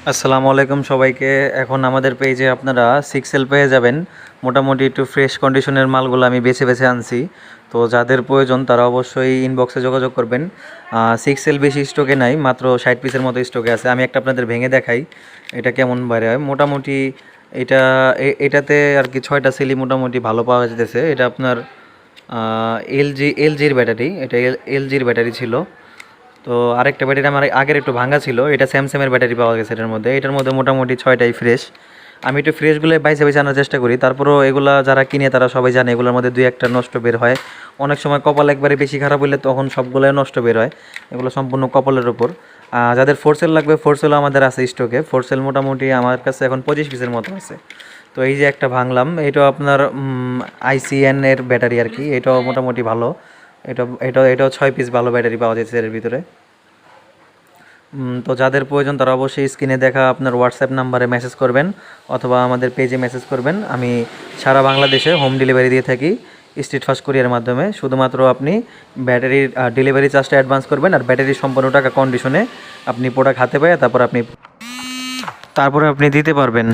আসসালামু আলাইকুম সবাইকে। এখন আমাদের পেজে আপনারা সিক্সেল পেয়ে যাবেন। মোটামুটি একটু ফ্রেশ কন্ডিশনের মালগুলো আমি বেছে বেছে আনছি। তো যাদের প্রয়োজন তারা অবশ্যই ইনবক্সে যোগাযোগ করবেন। সিক্সেল বেশি স্টকে নাই, মাত্র 60 পিসের মতো স্টকে আছে। আমি একটা আপনাদের ভেঙে দেখাই এটা কেমন বাইরে হয়। মোটামুটি এটা এটাতে আর কি 6টা সেলই মোটামুটি ভালো পাওয়া যেতেছে। এটা আপনার এলজির ব্যাটারি, এটা এলজির ব্যাটারি ছিল। তো আরেকটা ব্যাটারি আমার আগের একটু ভাঙা ছিল, এটা স্যামসাংয়ের ব্যাটারি পাওয়া গেছে এটার মধ্যে মোটামুটি 6টাই ফ্রেশ। আমি একটু ফ্রেশগুলো বাইছে বাইছে আনার চেষ্টা করি, তারপরও এগুলা যারা কিনে তারা সবাই জানে এগুলোর মধ্যে দুই একটা নষ্ট বের হয়। অনেক সময় কপাল একবারে বেশি খারাপ হলে তখন সবগুলোই নষ্ট বের হয়। এগুলো সম্পূর্ণ কপালের উপর। যাদের ফোরসেল লাগবে ফোরসেলও আমাদের আছে স্টকে। ফোরসেল মোটামুটি আমার কাছে এখন 25 পিসের মতো আছে। তো এই যে একটা ভাঙলাম, এটাও আপনার আইসিএন এর ব্যাটারি আর কি, এটাও মোটামুটি ভালো। এটাও 6 পিস ভালো ব্যাটারি পাওয়া যাচ্ছে এর ভিতরে। তো যাদের প্রয়োজন তারা অবশ্যই স্ক্রিনে দেখা আপনার হোয়াটসঅ্যাপ নাম্বারে মেসেজ করবেন অথবা আমাদের পেজে মেসেজ করবেন। আমি সারা বাংলাদেশে হোম ডেলিভারি দিয়ে থাকি স্ট্রিট ফাস্ট কুরিয়ারের মাধ্যমে। শুধুমাত্র আপনি ব্যাটারির ডেলিভারি চার্জটা অ্যাডভান্স করবেন, আর ব্যাটারির সম্পূর্ণ টাকা কন্ডিশনে আপনি প্রোডাক্ট হাতে পায় তারপরে আপনি দিতে পারবেন।